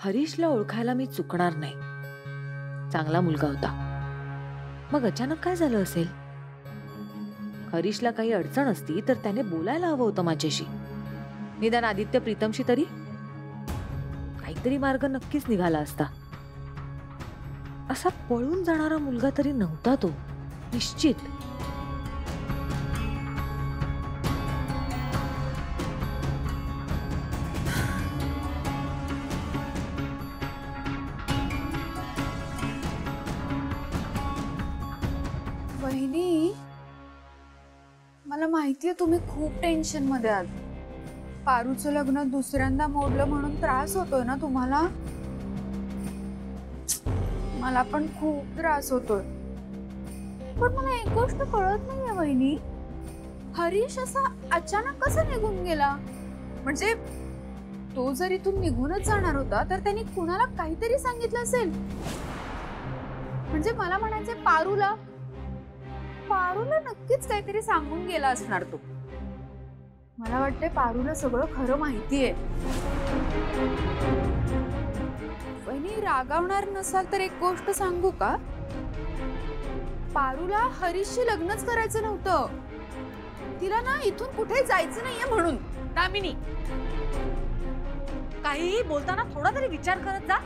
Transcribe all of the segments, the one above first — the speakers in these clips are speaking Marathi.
हरीशला ओळखायला मी चुकणार नाही. चांगला मुलगा होता. मग अचानक काय झालं असेल? हरीशला काही अडचण असती तर त्याने बोलायला हवं होतं माझ्याशी. निदान आदित्य प्रीतमशी तरी काहीतरी मार्ग नक्कीच निघाला असता. असा पळून जाणारा मुलगा तरी नव्हता तो, निश्चित. वहिनी, मला माहितीये तुम्ही खूप टेन्शन मध्ये आहात. पारूचं लग्न दुसऱ्यांदा मोडलं म्हणून त्रास होतोय ना तुम्हाला? मला पण खूप त्रास होतोय. पण मला एक गोष्ट कळत नाहीये वहिनी, हरीश असा अचानक कसा निघून गेला? म्हणजे तो जर इथून निघूनच जाणार होता तर त्यांनी कुणाला काहीतरी सांगितलं असेल. म्हणजे मला म्हणायचंय पारूला नक्कीच काहीतरी सांगून गेला असणार तो. मला वाटतंय पारूला सगळं खरं माहितीये. वहिनी, रागावणार नसाल तर एक गोष्ट सांगू का? पारूला हरीशशी लग्नच करायचं नव्हतं. तिला ना इथून कुठे जायचं नाहीये म्हणून. दामिनी, काही बोलताना थोडा तरी विचार करत जा.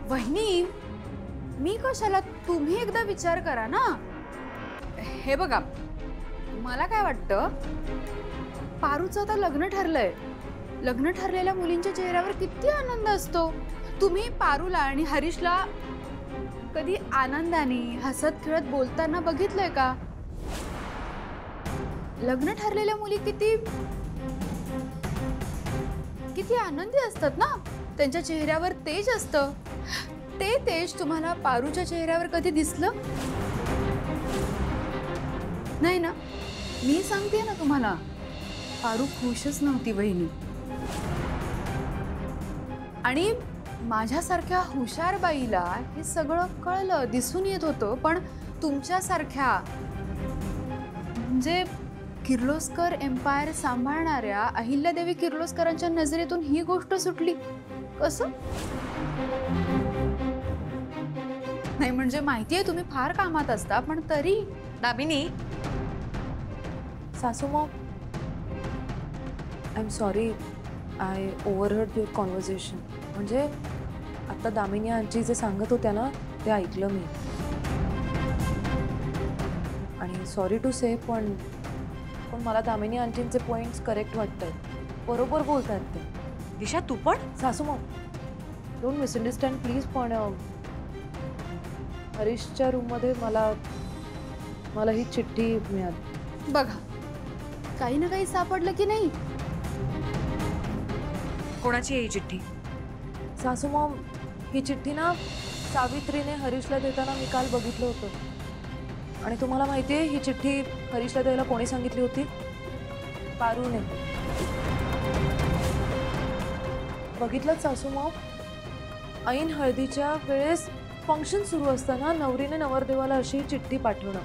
वहिनी, मी कशाला? तुम्ही एकदा विचार करा ना. हे बघा, मला काय वाटतं, पारूचं आता लग्न ठरलंय. लग्न ठरलेल्या मुलींच्या चेहऱ्यावर किती आनंद असतो. तुम्ही पारूला आणि हरीशला कधी आनंदाने हसत खेळत बोलताना बघितलंय का? लग्न ठरलेल्या मुली किती किती आनंदी असतात ना. त्यांच्या चेहऱ्यावर तेज असतं. ते तेज तुम्हाला पारूच्या चेहऱ्यावर कधी दिसलं नाही ना? मी सांगते ना तुम्हाला, पारू खुशच नव्हती वहिनी. आणि माझ्यासारख्या हुशार बाईला हे सगळं कळलं, दिसून येत होतं. पण तुमच्यासारख्या म्हणजे किर्लोस्कर एम्पायर सांभाळणाऱ्या अहिल्यादेवी किर्लोस्करांच्या नजरेतून ही गोष्ट सुटली कसं? नाही म्हणजे माहितीये तुम्ही फार कामात असता, पण तरी. दामिनी, सासू Maugham, I am sorry, I ओव्हरहर्ड your conversation. म्हणजे आता दामिनी आजी जे सांगत होत्या ना ते ऐकलं मी. आणि सॉरी टू से, पण मला दामिनी आजींचे पॉइंट्स करेक्ट वाटत आहेत. बरोबर बोलतात ते. दिशा तू पण? सासू मॉम, डोंट मिसअंडरस्टँड प्लीज, पण हरीशच्या रूममध्ये मला ही चिठ्ठी मिळाली. बघा, काही ना काही सापडलं की नाही? कोणाची आहे ही चिठ्ठी? सासू मॉम, ही चिठ्ठी ना सावित्रीने हरीशला देताना मी काल बघितलं होतं. आणि तुम्हाला माहिती आहे ही चिठ्ठी हरीशला द्यायला कोणी सांगितली होती? पारूने. बघितलं सासू मॉम, ऐन हळदीच्या वेळेस फंक्शन सुरू असताना नवरीने नवरदेवाला अशी चिठ्ठी पाठवणं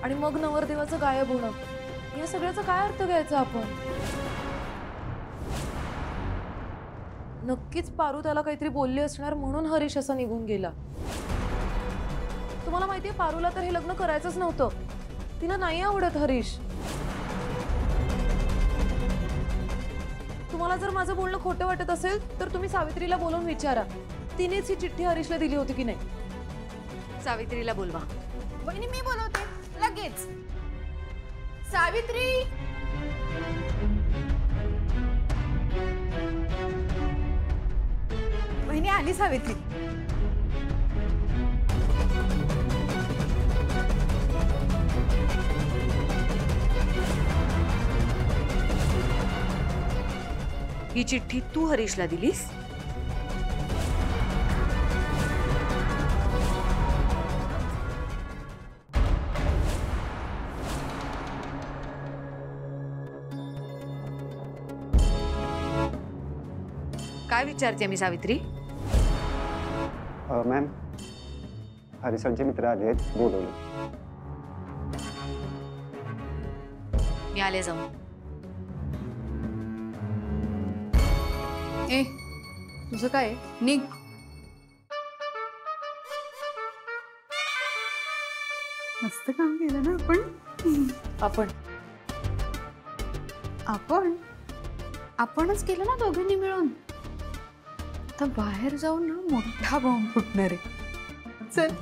आणि मग नवरदेवाचं गायब होणं, या सगळ्याचा काय अर्थ घ्यायचा आपण? नक्कीच पारू त्याला काहीतरी बोलली असणार म्हणून हरीश असा निघून गेला. तुम्हाला माहितीये पारूला तर हे लग्न करायचंच नव्हतं. तिला नाही आवडत हरीश. तुम्हाला जर माझं बोलणं खोटं वाटत असेल तर तुम्ही सावित्रीला बोलून विचारा, तिनेच ही चिठ्ठी हरीशला दिली होती की नाही. सावित्रीला बोलवा. वहिनी, मी बोलवते लगेच. सावित्री, वहिनी आली सावित्री. ही चिठ्ठी तू हरीशला दिलीस? काय विचारते मी सावित्री? मॅम, हरीशांचे मित्र आले आहेत, बोलवले. मी आले जाऊन. ए तुझं काय आहे? निघ. मस्त काम केलं ना आपण. आपणच केलं ना दोघांनी मिळून. आता बाहेर जाऊन ना मोठा बॉम्ब फुटणार आहे. चल.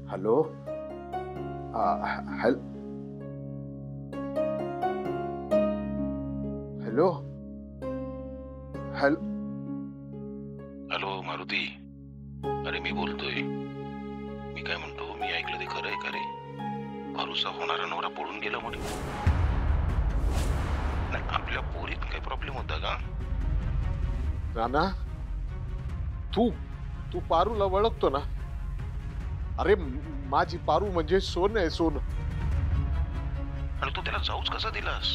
Hello hello hello hello hello Maruti, अरे मी बोलतोय. मी काय म्हणतो, मी ऐकलं ते खरं आहे का रे? पारूचा होणारा नवरा पळून गेला म्हणे. नाही, आपल्या पोरीत काय प्रॉब्लेम होता का? नाना, तू तू पारूला ओळखतो ना? अरे माझी पारू म्हणजे सोन आहे, सोन. आणि तू त्याला जाऊच कसा दिलास?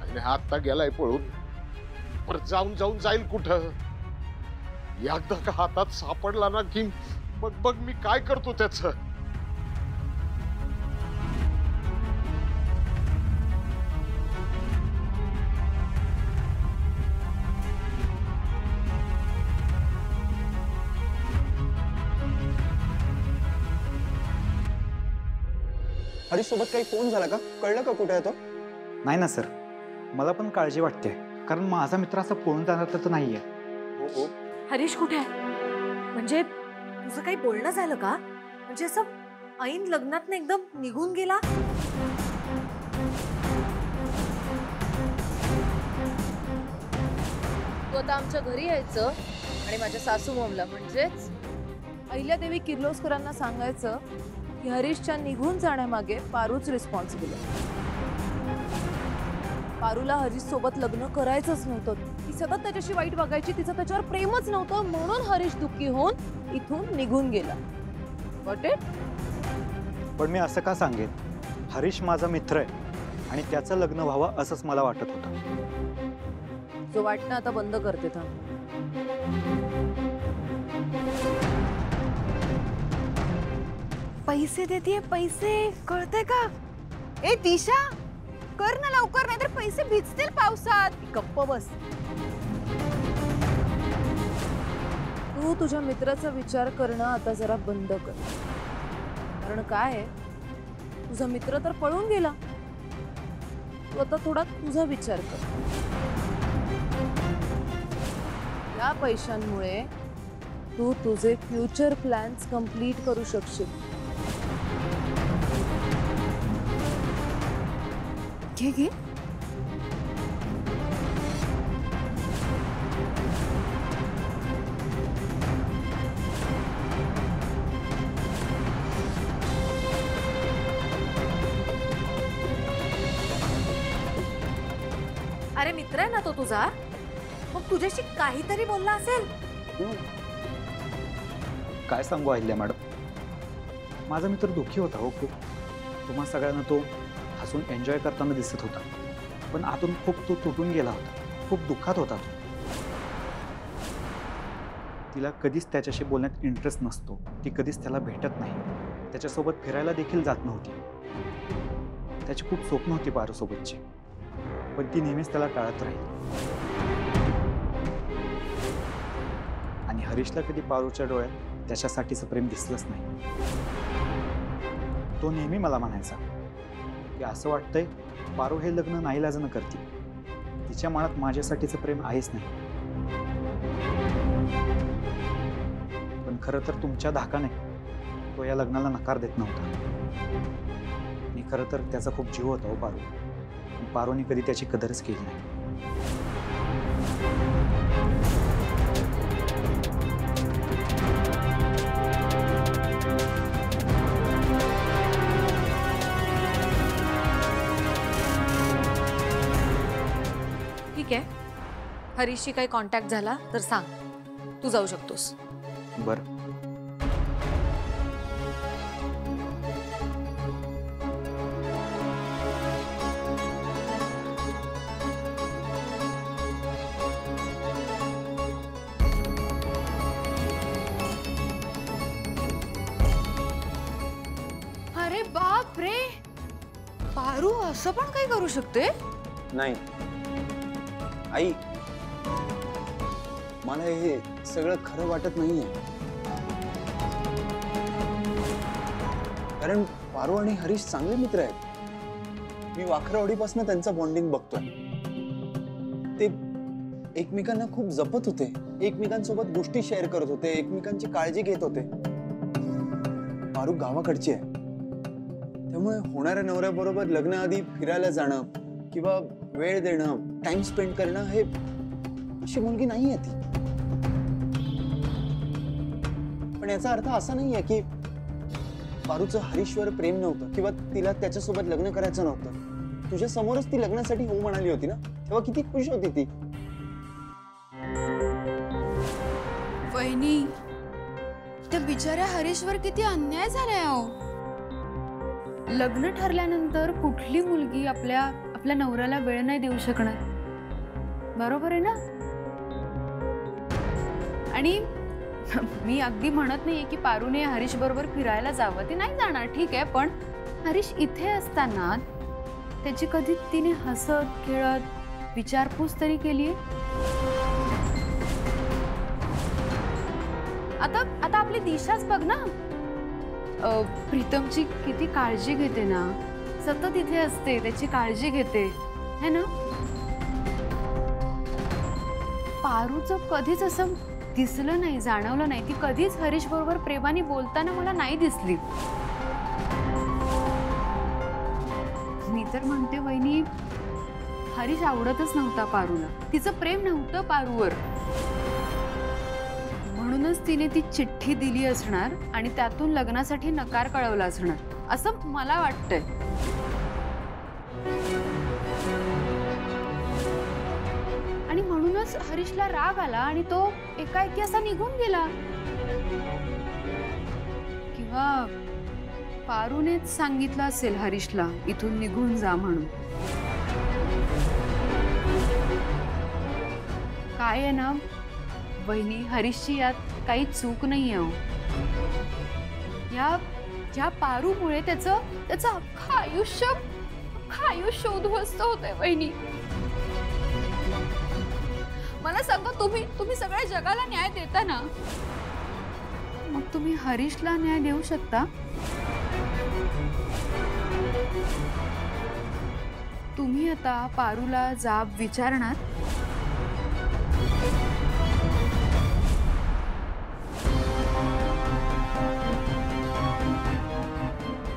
आणि आता गेलाय पळून, पर जाऊन जाऊन जाईल कुठं? एकदा का हातात सापडला ना की मग बघ मी काय करतो त्याच. हरीश सोबत काही फोन झाला का? कळलं का कुठे आहे तो? नाही ना सर, मला पण काळजी वाटते, कारण माझा मित्र असा पळून जाणार तर नाहीये. हो. हरीश कुठे आहे? म्हणजे तुझं काही बोलणं झालं का? म्हणजे असं ऐन लग्नात एकदम निघून गेला? तू आता आमच्या घरी यायचं आणि माझ्या सासू मोमला म्हणजेच अहिल्यादेवी किर्लोस्करांना सांगायचं की हरीशच्या निघून जाण्यामागे पारूच रिस्पॉन्सिबल आहे. पारूला हरीश सोबत लग्न करायचंच नव्हतं. ती सतत त्याच्याशी वाईट वागायची, तिचं त्याच्यावर प्रेमच नव्हतं, म्हणून हरीश दुःखी होऊन इथून निघून गेला. Got it? पण मी असं का सांगेन? हरीश माझा मित्र आहे आणि त्याचं लग्न व्हावं असंच मला वाटत होतं. जो वाटणं आता बंद करते थांब. पैसे देते, पैसे कळतंय का? ए दिशा, कर ना लवकर, नाहीतर पैसे भिजतील पावसात. गप्प बस. तू तुझ्या मित्राचा विचार करणं आता जरा बंद कर. कारण काय आहे, तुझा मित्र तर पळून गेला. तू आता थोडा तुझा विचार कर. या पैशांमुळे तू तुझे फ्युचर प्लॅन्स कंप्लीट करू शकशील. घे. अरे मित्र आहे ना तो तुझा, मग तुझ्याशी काहीतरी बोलला असेल. काय सांगू अहिल्या मॅडम, माझा मित्र दुःखी होता हो खूप. तुम्हा सगळ्यांना तो हसून एन्जॉय करताना दिसत होता, पण आतून खूप तो तुटून गेला होता. खूप दुःखात होता तो. तिला कधीच त्याच्याशी बोलण्यात इंटरेस्ट नसतो. ती कधीच त्याला भेटत नाही, त्याच्यासोबत फिरायला देखील जात नव्हती. त्याची खूप स्वप्न होती पारूसोबतची, पण ती नेहमीच त्याला टाळत राहिली. आणि हरीशला कधी पारूच्या डोळ्यात त्याच्यासाठीचं प्रेम दिसलंच नाही. तो नेहमी मला म्हणायचा की असं वाटतंय पारू हे लग्न नाईलाजानं करते, तिच्या मनात माझ्यासाठीचं प्रेम आहेच नाही. पण खरं तर तुमच्या धाकाने तो या लग्नाला नकार देत नव्हता. आणि खरं तर त्याचा खूप जीव होता हो पारू. पारूने कधी त्याची कदरच केली नाही. ठीक आहे, हरीशशी काही कॉन्टॅक्ट झाला तर सांग, तू जाऊ शकतोस. बरं, बापरे, पारू असं पण काही करू शकते? नाही आई, मला हे सगळं खरं वाटत नाहीये. कारण पारू आणि हरीश चांगले मित्र आहेत. मी वाखरवाडीपासून त्यांचा बॉन्डिंग बघतोय. ते एकमेकांना खूप जपत होते, एकमेकांसोबत गोष्टी शेअर करत होते, एकमेकांची काळजी घेत होते. पारू गावाकडची आहे, त्यामुळे होणाऱ्या नवऱ्याबरोबर लग्नाआधी फिरायला जाणं किंवा वेळ देणं, टाइम स्पेंड करणं, हे अशी मुलगी नाहीये ती. पण याचा अर्थ असा नाहीये की पारूचं हरीशवर प्रेम नव्हतं किंवा तिला त्याच्यासोबत लग्न करायचं नव्हतं. तुझ्या समोरच ती लग्नासाठी हो म्हणाली होती ना, तेव्हा किती खुश होती ती. वहिनी, त्या बिचाऱ्या हरीशवर किती अन्याय झालाय अहो. लग्न ठरल्यानंतर कुठली मुलगी आपल्या नवऱ्याला वेळ नाही देऊ शकणार, बरोबर आहे ना? आणि मी अगदी म्हणत नाहीये की पारूने हरीश बरोबर फिरायला जावं, ती नाही जाणार, ठीक आहे. पण हरीश इथे असताना त्याची कधी तिने हसत खेळत विचारपूस तरी केलीये? आता आपली दिशाच बघ ना, प्रीतमची किती काळजी घेते ना, सतत इथे असते, त्याची काळजी घेते है ना. पारूचं कधीच असं दिसलं नाही, जाणवलं नाही, ती कधीच हरीश बरोबर प्रेमाने बोलताना मला नाही दिसली. मी तर म्हणते वहिनी, हरीश आवडतच नव्हता पारूला, तिचं प्रेम नव्हतं पारूवर. म्हणूनच तिने ती चिठ्ठी दिली असणार आणि त्यातून लग्नासाठी नकार कळवला असणार, असं मला वाटतंय. आणि म्हणूनच हरीशला राग आला आणि तो एकाएकी असा निघून गेला. किंवा पारूनेच सांगितलं असेल हरीशला इथून निघून जा म्हणून. काय आहे ना वहिनी, हरीशची यात काही चूक नाही आहे. या पारूमुळे त्याचं अख्खं आयुष्य उद्ध्वस्त होतंय वहिनी. मला सांगा, तुम्ही सगळ्या जगाला न्याय देता ना, मग तुम्ही हरीशला न्याय देऊ शकता? तुम्ही आता पारूला जाब विचारणार?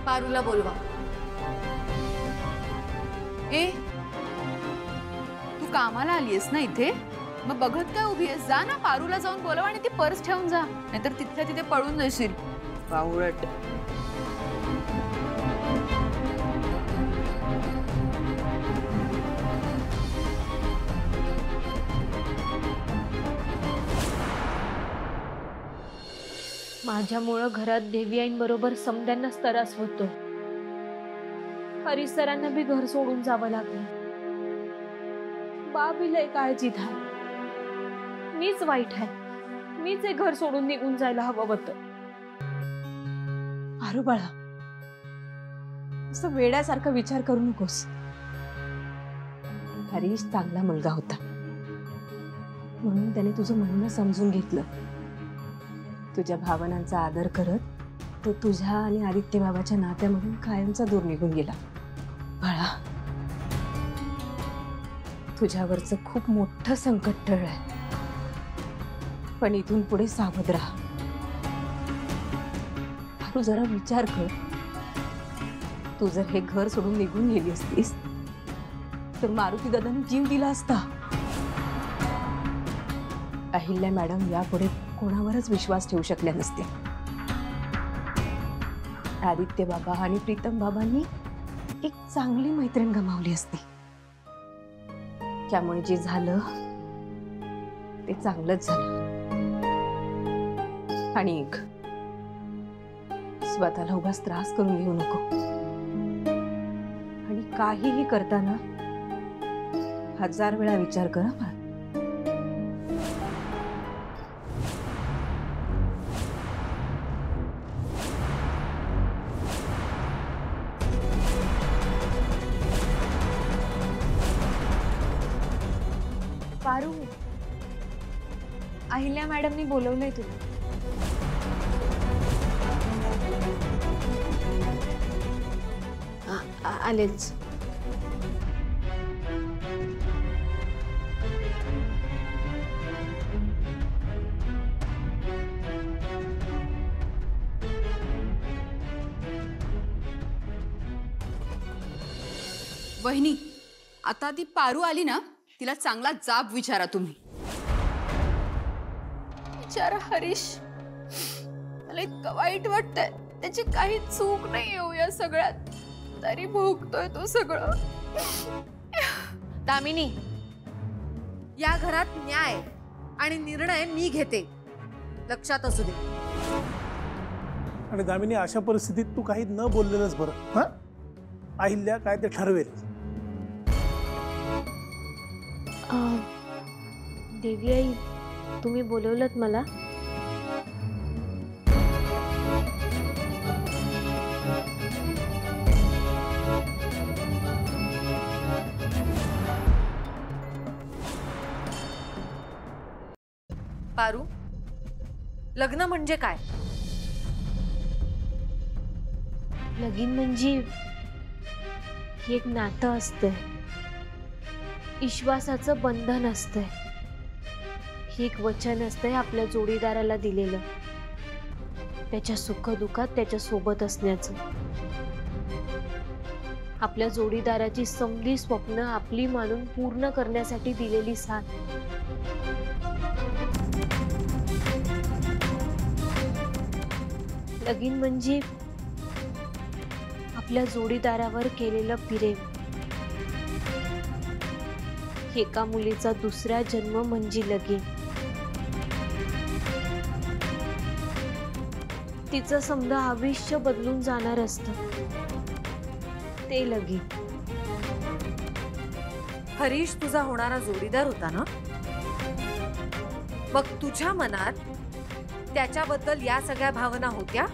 पारूला बोलवा. ए, तू कामाला आलीयस ना इथे, मग बघत काय उभी आहेस? जा ना, पारूला जाऊन बोलव आणि ती पर्स ठेवून जा, नाहीतर तिथल्या तिथे पळून जाशील. बावळट. माझ्यामुळं घरात देवी आईंबरोबर समद्यांनाच त्रास होतो. हरीश सरांना बी घर सोडून जावं लागलं. बाबी लय काळजीत आहे. मीच वाईट आहे, मीच हे घर सोडून निघून जायला हवं होतं. पारू बाळा, असं वेड्यासारखा विचार करू नकोस. हरीश चांगला मुलगा होता, म्हणून त्याने तुझं म्हणणं समजून घेतलं. तुझ्या भावनांचा आदर करत तो तुझ्या आणि आदित्य बाबाच्या नात्यामधून कायमचा दूर निघून गेला. बाळा, तुझ्यावरचं खूप मोठं संकट टळलंय, पण इथून पुढे सावध राहा. पारू, जरा विचार कर. तू जर हे घर सोडून निघून गेली असतीस तर मारुती दादाने जीव दिला असता. अहिल्या मॅडम यापुढे कोणावरच विश्वास ठेवू शकल्या नसत्या. आदित्य बाबा आणि प्रीतम बाबांनी एक चांगली मैत्रीण गमावली असती. त्यामुळे जे झालं ते चांगलंच झालं. आणि एक, स्वतःला उगाच त्रास करून घेऊ नको. आणि काहीही करताना 1000 वेळा विचार करा. पारू, अहिल्या मॅडमनी बोलवलंय तुला. आलेच. वहिनी, आता ती पारू आली ना, तिला चांगला जाब विचारा तुम्ही. विचारा हरीश, मला इतकं वाईट वाटतंय. त्याची काही चूक नाही हो या सगळ्यात, तरी भोगतोय तो सगळं. दामिनी, या घरात न्याय आणि निर्णय मी घेते, लक्षात असू दे. आणि दामिनी, अशा परिस्थितीत तू काही न बोललेलंच बरं. हा, अहिल्या काय ते ठरवेल. देवी आई, तुम्ही बोलवलत मला? पारू, लग्न म्हणजे काय? लगीन म्हणजे हे एक नातं असतंय, विश्वासाचं बंधन असतंय. हे एक वचन असतंय आपल्या जोडीदाराला दिलेलं, त्याच्या सुखदुःखात त्याच्या सोबत असण्याचं. आपल्या जोडीदाराची समधी स्वप्न आपली मानून पूर्ण करण्यासाठी दिलेली साथ. लगीन म्हणजे आपल्या जोडीदारावर केलेलं प्रेम. एका मुलीचा दुसरा जन्म म्हणजे लगीन. तिचं समजा आयुष्य बदलून जाणार असतं ते लगीन. हरीश तुझा होणारा जोडीदार होता ना, मग तुझ्या मनात त्याच्याबद्दल या सगळ्या भावना होत्या?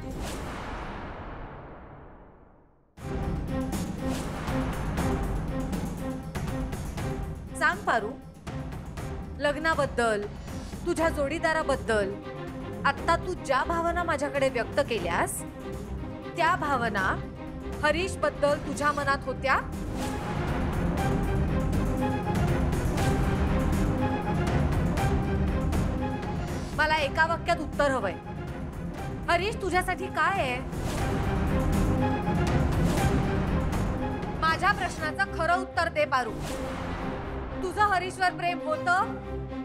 सांग पारू, लग्नाबद्दल, तुझ्या जोडीदाराबद्दल आता तू ज्या भावना माझ्याकडे व्यक्त केल्यास, त्या भावना हरीश बद्दल तुझ्या मनात होत्या? मला एका वाक्यात उत्तर हवंय. हरीश तुझ्यासाठी काय आहे? माझ्या प्रश्नाचं खरं उत्तर दे पारू. तुझं हरीशवर प्रेम होतं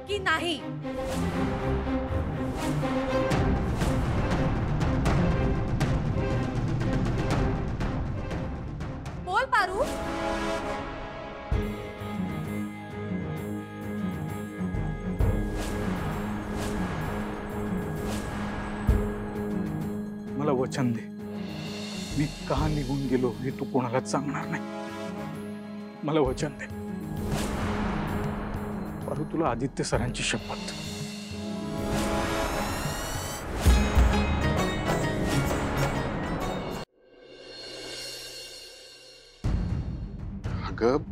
की नाही? बोल पारू. मला वचन दे, मी का निघून गेलो हे तू कोणालाच सांगणार नाही. मला वचन दे पारू, तुला आदित्य सरांची शपथ. अगं,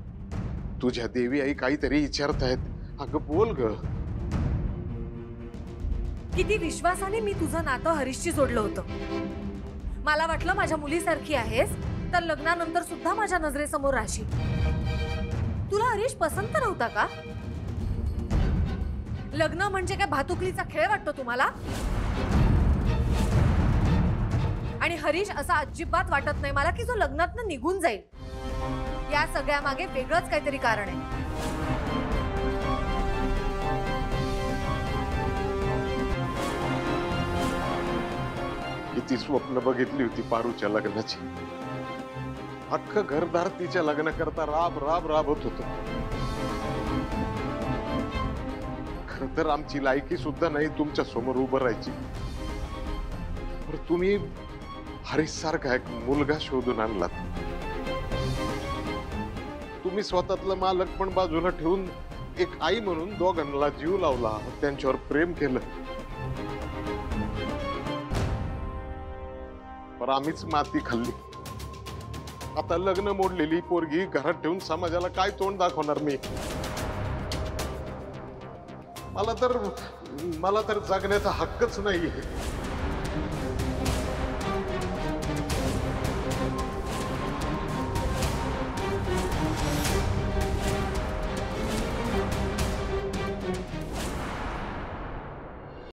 तुझ्या देवी आई काहीतरी विचारतायत. अगं बोल ग. किती विश्वासाने मी तुझं नातं हरीशशी जोडलं होतं. मला वाटलं माझ्या मुलीसारखी आहेस तर लग्नानंतर सुद्धा माझ्या नजरेसमोर राहशील. तुला हरीश पसंत नव्हता का? लग्न म्हणजे काय भातुकलीचा खेळ वाटतो तुम्हाला? आणि हरीश असा अजिबात वाटत नाही मला की जो लग्नातनं निघून जाईल. या सगळ्या मागे वेगळंच काहीतरी कारण आहे. किती स्वप्न बघितली होती पारूच्या लग्नाची. अख्खं घरदार तिच्या लग्न करता राब राब राबत होत. खर तर आमची लायकी सुद्धा नाही तुमच्या समोर उभं राहायची. तुम्ही हरीश सारखा एक मुलगा शोधून आणलात. तुम्ही स्वतःतलं मालक पण बाजूला ठेवून एक आई म्हणून दोघांना जीव लावला, त्यांच्यावर प्रेम केलं. पर आम्हीच माती खाल्ली. आता लग्न मोडलेली पोरगी घरात ठेवून समाजाला काय तोंड दाखवणार मी? मला तर जगण्याचा हक्कच नाहीये.